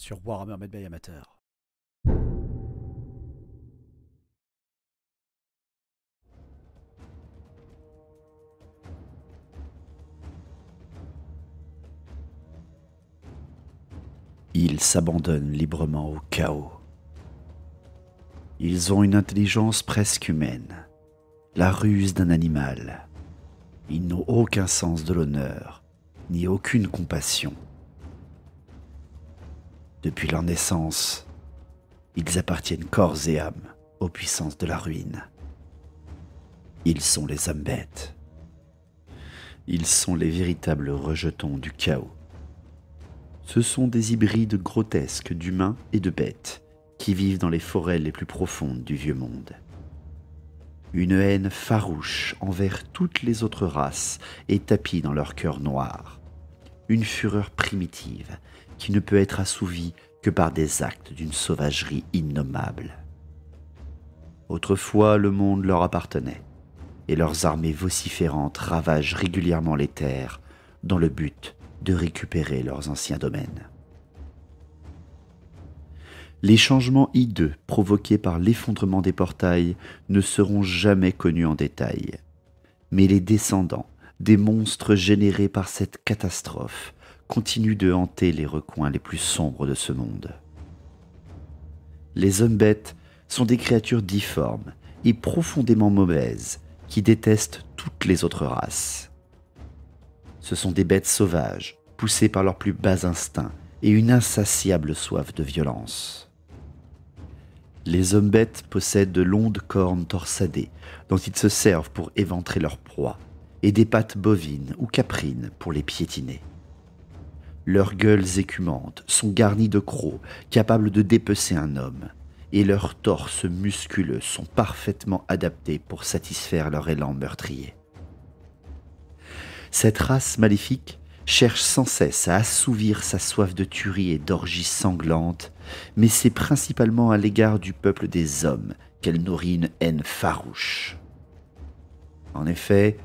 sur Warhammer Medbay Amateur. Ils s'abandonnent librement au chaos. Ils ont une intelligence presque humaine, la ruse d'un animal. Ils n'ont aucun sens de l'honneur, ni aucune compassion. Depuis leur naissance, ils appartiennent corps et âme aux puissances de la ruine. Ils sont les hommes bêtes. Ils sont les véritables rejetons du chaos. Ce sont des hybrides grotesques d'humains et de bêtes qui vivent dans les forêts les plus profondes du vieux monde. Une haine farouche envers toutes les autres races est tapie dans leur cœur noir. Une fureur primitive qui ne peut être assouvie que par des actes d'une sauvagerie innommable. Autrefois, le monde leur appartenait, et leurs armées vociférantes ravagent régulièrement les terres dans le but de récupérer leurs anciens domaines. Les changements hideux provoqués par l'effondrement des portails ne seront jamais connus en détail, mais les descendants des monstres générés par cette catastrophe continuent de hanter les recoins les plus sombres de ce monde. Les hommes bêtes sont des créatures difformes et profondément mauvaises qui détestent toutes les autres races. Ce sont des bêtes sauvages, poussées par leurs plus bas instincts et une insatiable soif de violence. Les hommes bêtes possèdent de longues cornes torsadées dont ils se servent pour éventrer leur proie et des pattes bovines ou caprines pour les piétiner. Leurs gueules écumantes sont garnies de crocs capables de dépecer un homme et leurs torses musculeux sont parfaitement adaptés pour satisfaire leur élan meurtrier. Cette race maléfique cherche sans cesse à assouvir sa soif de tuerie et d'orgies sanglantes, mais c'est principalement à l'égard du peuple des hommes qu'elle nourrit une haine farouche. En effet,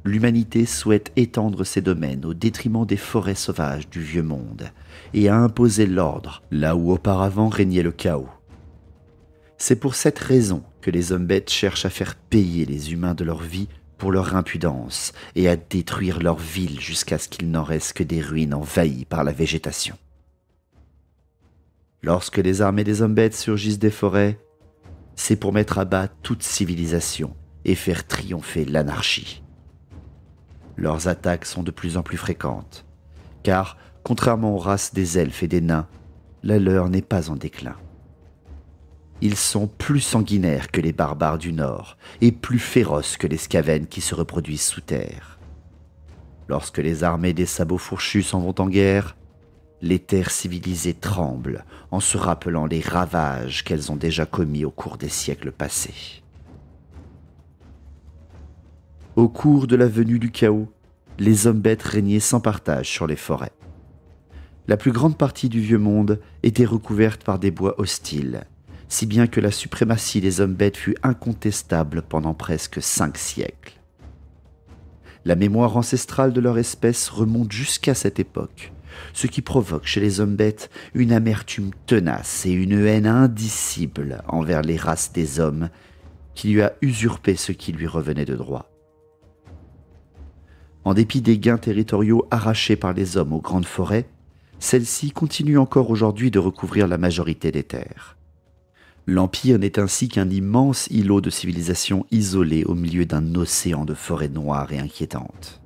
l'humanité souhaite étendre ses domaines au détriment des forêts sauvages du vieux monde et à imposer l'ordre là où auparavant régnait le chaos. C'est pour cette raison que les hommes bêtes cherchent à faire payer les humains de leur vie pour leur impudence et à détruire leurs villes jusqu'à ce qu'il n'en reste que des ruines envahies par la végétation. Lorsque les armées des hommes bêtes surgissent des forêts, c'est pour mettre à bas toute civilisation et faire triompher l'anarchie. Leurs attaques sont de plus en plus fréquentes, car, contrairement aux races des elfes et des nains, la leur n'est pas en déclin. Ils sont plus sanguinaires que les barbares du Nord et plus féroces que les Skaven qui se reproduisent sous terre. Lorsque les armées des sabots fourchus s'en vont en guerre, les terres civilisées tremblent en se rappelant les ravages qu'elles ont déjà commis au cours des siècles passés. Au cours de la venue du chaos, les hommes bêtes régnaient sans partage sur les forêts. La plus grande partie du vieux monde était recouverte par des bois hostiles, si bien que la suprématie des hommes bêtes fut incontestable pendant presque 5 siècles. La mémoire ancestrale de leur espèce remonte jusqu'à cette époque, ce qui provoque chez les hommes bêtes une amertume tenace et une haine indicible envers les races des hommes qui lui a usurpé ce qui lui revenait de droit. En dépit des gains territoriaux arrachés par les hommes aux grandes forêts, celles-ci continuent encore aujourd'hui de recouvrir la majorité des terres. L'Empire n'est ainsi qu'un immense îlot de civilisation isolé au milieu d'un océan de forêts noires et inquiétantes.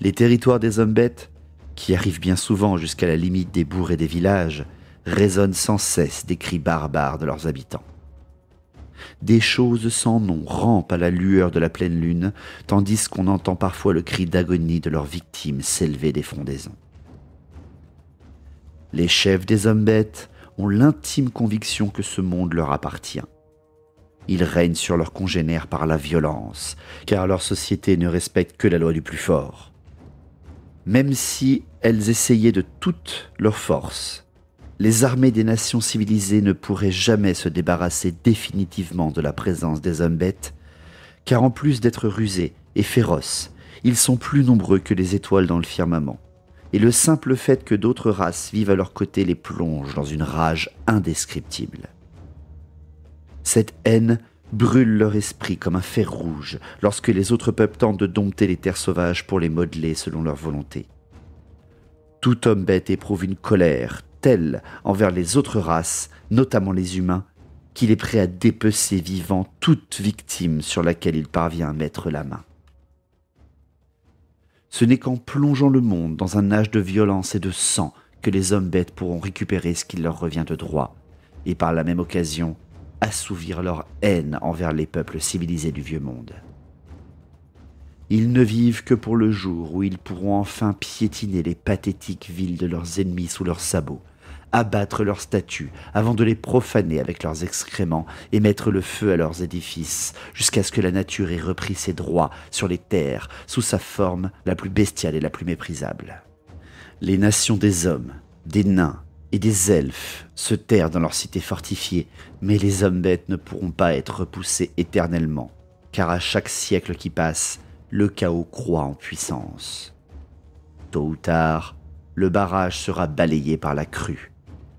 Les territoires des hommes bêtes, qui arrivent bien souvent jusqu'à la limite des bourgs et des villages, résonnent sans cesse des cris barbares de leurs habitants. Des choses sans nom rampent à la lueur de la pleine lune, tandis qu'on entend parfois le cri d'agonie de leurs victimes s'élever des frondaisons. Les chefs des hommes bêtes ont l'intime conviction que ce monde leur appartient. Ils règnent sur leurs congénères par la violence, car leur société ne respecte que la loi du plus fort. Même si elles essayaient de toute leur force, les armées des nations civilisées ne pourraient jamais se débarrasser définitivement de la présence des hommes bêtes, car en plus d'être rusés et féroces, ils sont plus nombreux que les étoiles dans le firmament, et le simple fait que d'autres races vivent à leur côté les plonge dans une rage indescriptible. Cette haine brûle leur esprit comme un fer rouge lorsque les autres peuples tentent de dompter les terres sauvages pour les modeler selon leur volonté. Tout homme bête éprouve une colère telle envers les autres races, notamment les humains, qu'il est prêt à dépecer vivant toute victime sur laquelle il parvient à mettre la main. Ce n'est qu'en plongeant le monde dans un âge de violence et de sang que les hommes bêtes pourront récupérer ce qui leur revient de droit, et par la même occasion, assouvir leur haine envers les peuples civilisés du vieux monde. Ils ne vivent que pour le jour où ils pourront enfin piétiner les pathétiques villes de leurs ennemis sous leurs sabots, abattre leurs statues avant de les profaner avec leurs excréments et mettre le feu à leurs édifices, jusqu'à ce que la nature ait repris ses droits sur les terres sous sa forme la plus bestiale et la plus méprisable. Les nations des hommes, des nains et des elfes se terrent dans leurs cités fortifiées, mais les hommes bêtes ne pourront pas être repoussés éternellement, car à chaque siècle qui passe, le chaos croît en puissance. Tôt ou tard, le barrage sera balayé par la crue,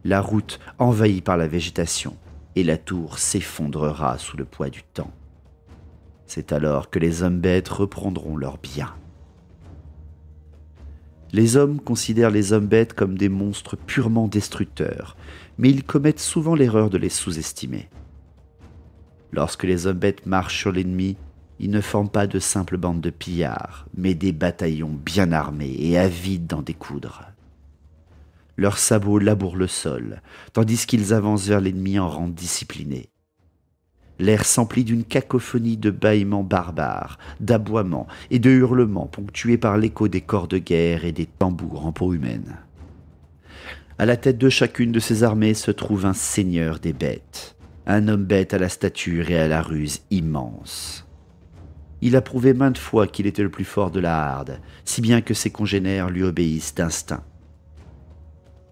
la route envahie par la végétation, et la tour s'effondrera sous le poids du temps. C'est alors que les hommes bêtes reprendront leurs biens. Les hommes considèrent les hommes bêtes comme des monstres purement destructeurs, mais ils commettent souvent l'erreur de les sous-estimer. Lorsque les hommes bêtes marchent sur l'ennemi, ils ne forment pas de simples bandes de pillards, mais des bataillons bien armés et avides d'en découdre. Leurs sabots labourent le sol, tandis qu'ils avancent vers l'ennemi en rang discipliné. L'air s'emplit d'une cacophonie de bâillements barbares, d'aboiements et de hurlements ponctués par l'écho des corps de guerre et des tambours en peau humaine. À la tête de chacune de ces armées se trouve un seigneur des bêtes, un homme bête à la stature et à la ruse immense. Il a prouvé maintes fois qu'il était le plus fort de la harde, si bien que ses congénères lui obéissent d'instinct.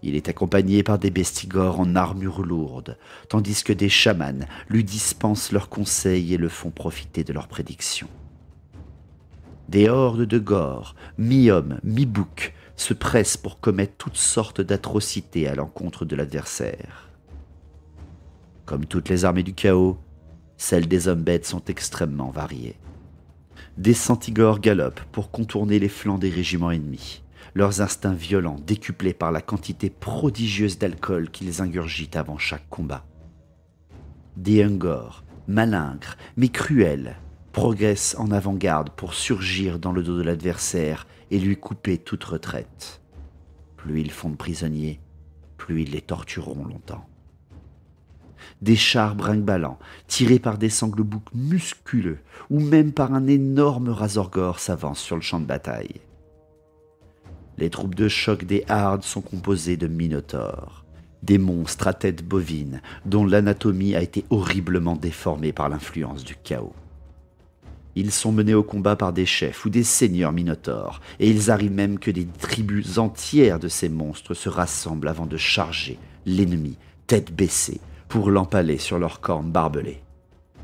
Il est accompagné par des bestigors en armure lourde, tandis que des chamans lui dispensent leurs conseils et le font profiter de leurs prédictions. Des hordes de gors, mi-hommes, mi-boucs, se pressent pour commettre toutes sortes d'atrocités à l'encontre de l'adversaire. Comme toutes les armées du chaos, celles des hommes bêtes sont extrêmement variées. Des centigores galopent pour contourner les flancs des régiments ennemis, leurs instincts violents décuplés par la quantité prodigieuse d'alcool qu'ils ingurgitent avant chaque combat. Des Ungors, malingres mais cruels, progressent en avant-garde pour surgir dans le dos de l'adversaire et lui couper toute retraite. Plus ils font de prisonniers, plus ils les tortureront longtemps. Des chars brinque-ballants, tirés par des sanglots-boucs musculeux ou même par un énorme Razorgore s'avancent sur le champ de bataille. Les troupes de choc des Hardes sont composées de minotaures, des monstres à tête bovine dont l'anatomie a été horriblement déformée par l'influence du chaos. Ils sont menés au combat par des chefs ou des seigneurs minotaures, et il arrive même que des tribus entières de ces monstres se rassemblent avant de charger l'ennemi, tête baissée, pour l'empaler sur leurs cornes barbelées.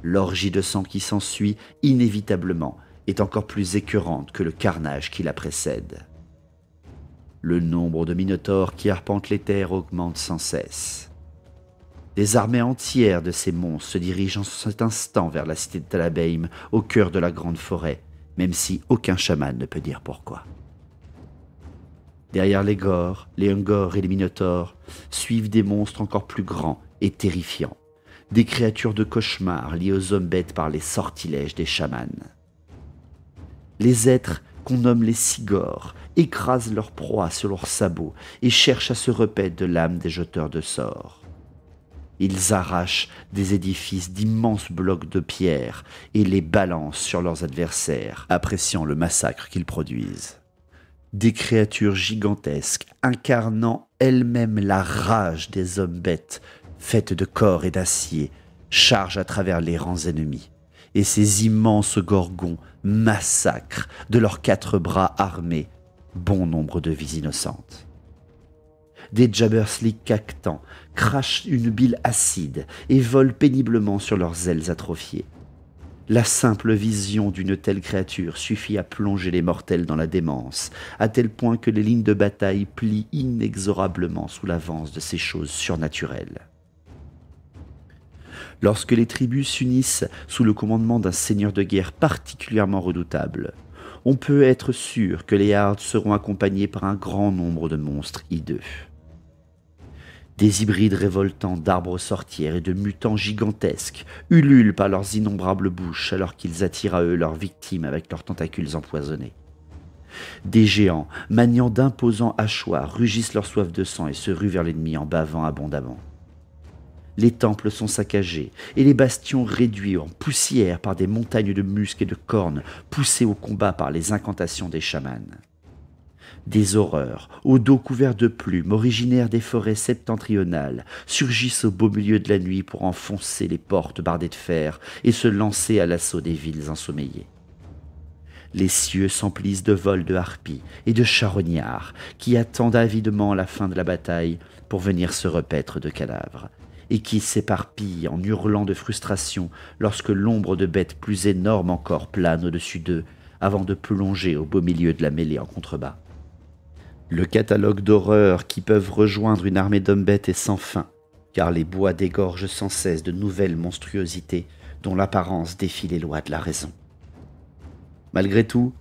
L'orgie de sang qui s'ensuit, inévitablement, est encore plus écœurante que le carnage qui la précède. Le nombre de minotaures qui arpentent les terres augmente sans cesse. Des armées entières de ces monstres se dirigent en cet instant vers la cité de Talabeim, au cœur de la grande forêt, même si aucun chaman ne peut dire pourquoi. Derrière les gors, les Ungors et les minotaures suivent des monstres encore plus grands et terrifiants, des créatures de cauchemar liées aux hommes bêtes par les sortilèges des chamans. Les êtres qu'on nomme les Sigors écrasent leur proie sur leurs sabots et cherchent à se repaître de l'âme des jeteurs de sorts. Ils arrachent des édifices d'immenses blocs de pierre et les balancent sur leurs adversaires, appréciant le massacre qu'ils produisent. Des créatures gigantesques, incarnant elles-mêmes la rage des hommes bêtes, faites de corps et d'acier, chargent à travers les rangs ennemis. Et ces immenses gorgons massacrent de leurs 4 bras armés bon nombre de vies innocentes. Des Jabberslick cactants crachent une bile acide et volent péniblement sur leurs ailes atrophiées. La simple vision d'une telle créature suffit à plonger les mortels dans la démence, à tel point que les lignes de bataille plient inexorablement sous l'avance de ces choses surnaturelles. Lorsque les tribus s'unissent sous le commandement d'un seigneur de guerre particulièrement redoutable, on peut être sûr que les hardes seront accompagnés par un grand nombre de monstres hideux. Des hybrides révoltants d'arbres sorcières et de mutants gigantesques ululent par leurs innombrables bouches alors qu'ils attirent à eux leurs victimes avec leurs tentacules empoisonnés. Des géants, maniant d'imposants hachoirs, rugissent leur soif de sang et se ruent vers l'ennemi en bavant abondamment. Les temples sont saccagés et les bastions réduits en poussière par des montagnes de muscles et de cornes poussées au combat par les incantations des chamans. Des horreurs, au dos couvert de plumes, originaires des forêts septentrionales, surgissent au beau milieu de la nuit pour enfoncer les portes bardées de fer et se lancer à l'assaut des villes ensommeillées. Les cieux s'emplissent de vols de harpies et de charognards qui attendent avidement la fin de la bataille pour venir se repaître de cadavres, et qui s'éparpillent en hurlant de frustration lorsque l'ombre de bêtes plus énormes encore plane au-dessus d'eux avant de plonger au beau milieu de la mêlée en contrebas. Le catalogue d'horreurs qui peuvent rejoindre une armée d'hommes-bêtes est sans fin, car les bois dégorgent sans cesse de nouvelles monstruosités dont l'apparence défie les lois de la raison. Malgré tout,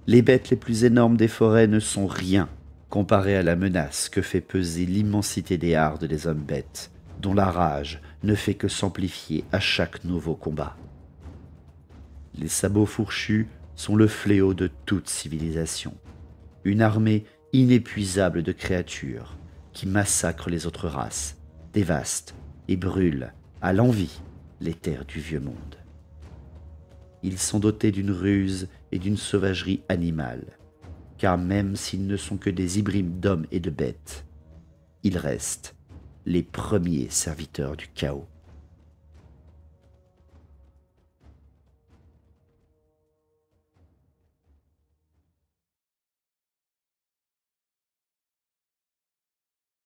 les bêtes les plus énormes des forêts ne sont rien comparées à la menace que fait peser l'immensité des hardes des hommes-bêtes, dont la rage ne fait que s'amplifier à chaque nouveau combat. Les sabots fourchus sont le fléau de toute civilisation, une armée inépuisable de créatures qui massacrent les autres races, dévastent et brûlent à l'envi les terres du vieux monde. Ils sont dotés d'une ruse et d'une sauvagerie animale, car même s'ils ne sont que des hybrides d'hommes et de bêtes, ils restent les premiers serviteurs du chaos.